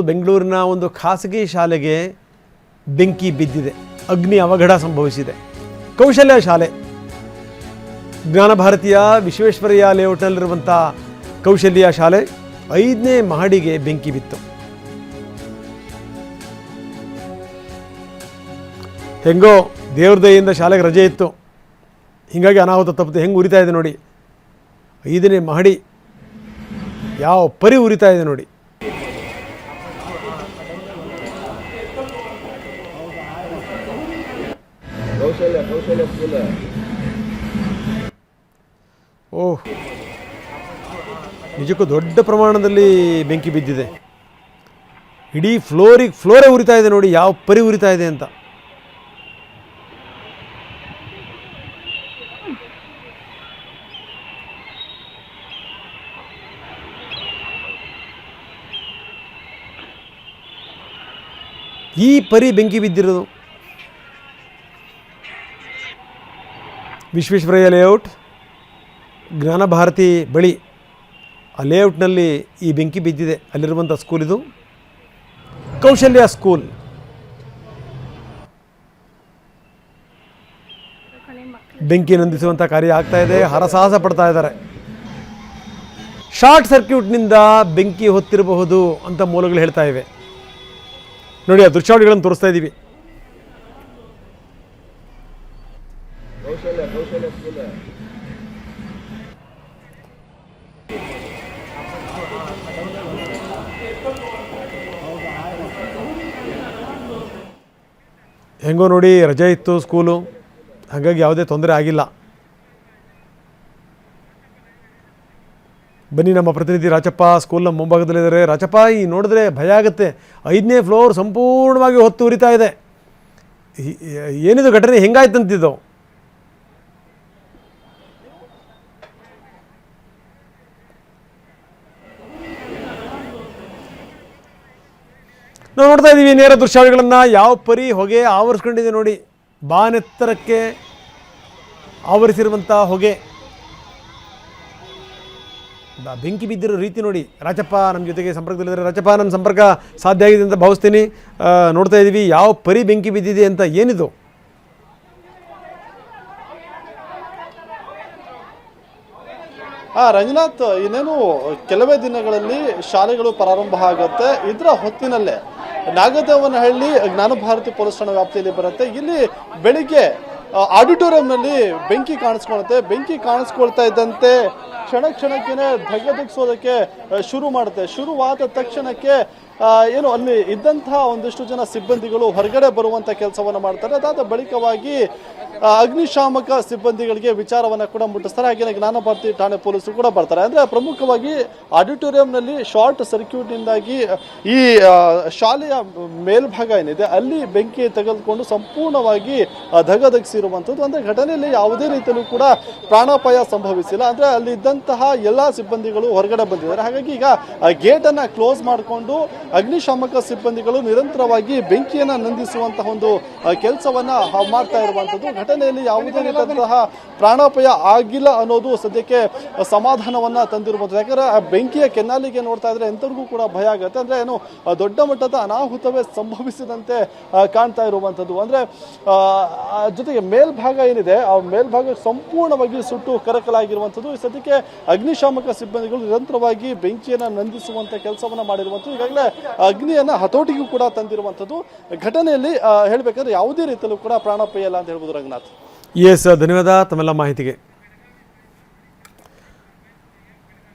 ಬೆಂಗಳೂರಿನ ಒಂದು ಖಾಸಗಿ ಶಾಲೆಗೆ ಬೆಂಕಿ ಬಿದ್ದಿದೆ. ಅಗ್ನಿ ಅವಘಡ ಸಂಭವಿಸಿದೆ. ಕೌಶಲ್ಯ ಶಾಲೆ ಜ್ಞಾನ ಭಾರತೀಯ ವಿಶ್ವೇಶ್ವರಯ್ಯ ಲೇಔಟ್ನಲ್ಲಿರುವಂಥ ಕೌಶಲ್ಯ ಶಾಲೆ 5ನೇ ಮಹಡಿಗೆ ಬೆಂಕಿ ಬಿತ್ತು. ಹೆಂಗೋ ದೇವ್ರ ದಯೆಯಿಂದ ಶಾಲೆಗೆ ರಜೆ ಇತ್ತು, ಹೀಗಾಗಿ ಅನಾಹುತ ತಪ್ಪಿತು. ಹೆಂಗೆ ಉರಿತಾ ಇದೆ ನೋಡಿ, 5ನೇ ಮಹಡಿ ಯಾವ ಪರಿ ಉರಿತಾ ಇದೆ ನೋಡಿ. ಓಹ್, ನಿಜಕ್ಕೂ ದೊಡ್ಡ ಪ್ರಮಾಣದಲ್ಲಿ ಬೆಂಕಿ ಬಿದ್ದಿದೆ. ಇಡೀ ಫ್ಲೋರೇ ಉರಿತಾ ಇದೆ ನೋಡಿ, ಯಾವ ಪರಿ ಉರಿತಾ ಇದೆ ಅಂತ. ಈ ಪರಿ ಬೆಂಕಿ ಬಿದ್ದಿರೋದು ವಿಶ್ವೇಶ್ವರಯ್ಯ ಲೇಔಟ್ ಜ್ಞಾನ ಭಾರತಿ ಬಳಿ. ಆ ಲೇಔಟ್ನಲ್ಲಿ ಈ ಬೆಂಕಿ ಬಿದ್ದಿದೆ. ಅಲ್ಲಿರುವಂಥ ಸ್ಕೂಲ್ ಇದು ಕೌಶಲ್ಯ ಸ್ಕೂಲ್. ಬೆಂಕಿ ನಂದಿಸುವಂಥ ಕಾರ್ಯ ಆಗ್ತಾ ಇದೆ. ಹರಸಾಹಸ ಪಡ್ತಾ ಇದ್ದಾರೆ. ಶಾರ್ಟ್ ಸರ್ಕ್ಯೂಟ್ನಿಂದ ಬೆಂಕಿ ಹೊತ್ತಿರಬಹುದು ಅಂತ ಮೂಲಗಳು ಹೇಳ್ತಾ ಇವೆ. ನೋಡಿ, ಆ ದೃಶ್ಯಾವಳಿಗಳನ್ನು ತೋರಿಸ್ತಾ ಇದ್ದೀವಿ. ಹೆಂಗೋ ನೋಡಿ, ರಜೆ ಇತ್ತು ಸ್ಕೂಲು, ಹಾಗಾಗಿ ಯಾವುದೇ ತೊಂದರೆ ಆಗಿಲ್ಲ. ಬನ್ನಿ, ನಮ್ಮ ಪ್ರತಿನಿಧಿ ರಾಚಪ್ಪ ಸ್ಕೂಲ್ನ ಮುಂಭಾಗದಲ್ಲಿದ್ದಾರೆ. ರಾಚಪ್ಪ, ಈ ನೋಡಿದ್ರೆ ಭಯ ಆಗುತ್ತೆ. 5ನೇ ಫ್ಲೋರ್ ಸಂಪೂರ್ಣವಾಗಿ ಹೊತ್ತು ಉರಿತಾ ಇದೆ. ಏನಿದು ಘಟನೆ, ಹೆಂಗಾಯ್ತಂತಿದ್ದು? ನಾವು ನೋಡ್ತಾ ಇದ್ದೀವಿ ನೇರ ದೃಶ್ಯಾವಳಿಗಳನ್ನು. ಯಾವ ಪರಿ ಹೊಗೆ ಆವರಿಸ್ಕೊಂಡಿದೆ ನೋಡಿ. ಬಾನೆತ್ತರಕ್ಕೆ ಆವರಿಸಿರುವಂಥ ಹೊಗೆ, ಬೆಂಕಿ ಬಿದ್ದಿರೋ ರೀತಿ ನೋಡಿ. ರಾಚಪ್ಪ ನಮ್ಮ ಜೊತೆಗೆ ಸಂಪರ್ಕದಲ್ಲಿದ್ದಾರೆ. ರಾಚಪ್ಪ, ನಮ್ಮ ಸಂಪರ್ಕ ಸಾಧ್ಯ ಆಗಿದೆ ಅಂತ ಭಾವಿಸ್ತೀನಿ. ನೋಡ್ತಾ ಇದ್ದೀವಿ ಯಾವ ಪರಿ ಬೆಂಕಿ ಬಿದ್ದಿದೆ ಅಂತ. ಏನಿದು? ರಂಗನಾಥ್, ಇನ್ನೇನು ಕೆಲವೇ ದಿನಗಳಲ್ಲಿ ಶಾಲೆಗಳು ಪ್ರಾರಂಭ ಆಗುತ್ತೆ. ಇದರ ಹೊತ್ತಿನಲ್ಲೇ ನಾಗದೇವನಹಳ್ಳಿ ಜ್ಞಾನ ಭಾರತಿ ಪೊಲೀಸ್ ಠಾಣಾ ವ್ಯಾಪ್ತಿಯಲ್ಲಿ ಬರುತ್ತೆ. ಇಲ್ಲಿ ಬೆಳಿಗ್ಗೆ ಆಡಿಟೋರಿಯಂನಲ್ಲಿ ಬೆಂಕಿ ಕಾಣಿಸ್ಕೊಳ್ಳುತ್ತೆ. ಬೆಂಕಿ ಕಾಣಿಸ್ಕೊಳ್ತಾ ಇದ್ದಂತೆ ಕ್ಷಣಕ್ಕೇನೆ ಧಗಧಗಿಸೋದಕ್ಕೆ ಶುರು ಮಾಡುತ್ತೆ. ಶುರುವಾದ ತಕ್ಷಣಕ್ಕೆ ಏನು ಅಲ್ಲಿ ಇದ್ದಂತಹ ಒಂದಿಷ್ಟು ಜನ ಸಿಬ್ಬಂದಿಗಳು ಹೊರಗಡೆ ಬರುವಂಥ ಕೆಲಸವನ್ನು ಮಾಡ್ತಾರೆ. ಅದಾದ ಬಳಿಕವಾಗಿ ಅಗ್ನಿಶಾಮಕ ಸಿಬ್ಬಂದಿಗಳಿಗೆ ವಿಚಾರವನ್ನು ಕೂಡ ಮುಟ್ಟಿಸ್ತಾರೆ. ಹಾಗೆಯೇ ಜ್ಞಾನ ಭಾರತಿ ಠಾಣೆ ಪೊಲೀಸರು ಕೂಡ ಬರ್ತಾರೆ. ಅಂದರೆ ಪ್ರಮುಖವಾಗಿ ಆಡಿಟೋರಿಯಂನಲ್ಲಿ ಶಾರ್ಟ್ ಸರ್ಕ್ಯೂಟ್ನಿಂದಾಗಿ ಈ ಶಾಲೆಯ ಮೇಲ್ಭಾಗ ಏನಿದೆ ಅಲ್ಲಿ ಬೆಂಕಿ ತೆಗೆದುಕೊಂಡು ಸಂಪೂರ್ಣವಾಗಿ ಧಗಧಗಿಸಿರುವಂಥದ್ದು. ಅಂದರೆ ಘಟನೆಯಲ್ಲಿ ಯಾವುದೇ ರೀತಿಯಲ್ಲೂ ಕೂಡ ಪ್ರಾಣಾಪಾಯ ಸಂಭವಿಸಿಲ್ಲ. ಅಂದರೆ ಅಲ್ಲಿ ಇದ್ದಂತಹ ಎಲ್ಲ ಸಿಬ್ಬಂದಿಗಳು ಹೊರಗಡೆ ಬಂದಿದ್ದಾರೆ. ಹಾಗಾಗಿ ಈಗ ಗೇಟನ್ನು ಕ್ಲೋಸ್ ಮಾಡಿಕೊಂಡು ಅಗ್ನಿಶಾಮಕ ಸಿಬ್ಬಂದಿಗಳು ನಿರಂತರವಾಗಿ ಬೆಂಕಿಯನ್ನು ನಂದಿಸುವಂತಹ ಒಂದು ಕೆಲಸವನ್ನ ಮಾಡ್ತಾ ಇರುವಂಥದ್ದು. ಘಟನೆಯಲ್ಲಿ ಯಾವುದೇ ರೀತಿಯಾದಂತಹ ಪ್ರಾಣಾಪಾಯ ಆಗಿಲ್ಲ ಅನ್ನೋದು ಸದ್ಯಕ್ಕೆ ಸಮಾಧಾನವನ್ನ ತಂದಿರುವಂಥದ್ದು. ಯಾಕಂದ್ರೆ ಆ ಬೆಂಕಿಯ ಕೆನ್ನಾಲಿಗೆ ನೋಡ್ತಾ ಇದ್ರೆ ಎಂತರಿಗೂ ಕೂಡ ಭಯ ಆಗುತ್ತೆ. ಅಂದ್ರೆ ಏನು ದೊಡ್ಡ ಮಟ್ಟದ ಅನಾಹುತವೇ ಸಂಭವಿಸಿದಂತೆ ಕಾಣ್ತಾ ಇರುವಂಥದ್ದು. ಅಂದ್ರೆ ಜೊತೆಗೆ ಮೇಲ್ಭಾಗ ಏನಿದೆ ಆ ಮೇಲ್ಭಾಗ ಸಂಪೂರ್ಣವಾಗಿ ಸುಟ್ಟು ಕರಕಲಾಗಿರುವಂಥದ್ದು. ಸದ್ಯಕ್ಕೆ ಅಗ್ನಿಶಾಮಕ ಸಿಬ್ಬಂದಿಗಳು ನಿರಂತರವಾಗಿ ಬೆಂಕಿಯನ್ನು ನಂದಿಸುವಂತ ಕೆಲಸವನ್ನ ಮಾಡಿರುವಂಥದ್ದು. ಈಗಾಗಲೇ ಅಗ್ನಿಯನ್ನ ಹತೋಟಿಗೂ ಕೂಡ ತಂದಿರುವಂಥದ್ದು. ಘಟನೆಯಲ್ಲಿ ಹೇಳಬೇಕಾದ್ರೆ ಯಾವುದೇ ರೀತಿಯಲ್ಲೂ ಕೂಡ ಪ್ರಾಣಾಪಾಯ ಇಲ್ಲ ಅಂತ ಹೇಳ್ಬೋದು. ರಂಗನಾಥ್, ಎಸ್, ಧನ್ಯವಾದ ತಮ್ಮೆಲ್ಲ ಮಾಹಿತಿಗೆ.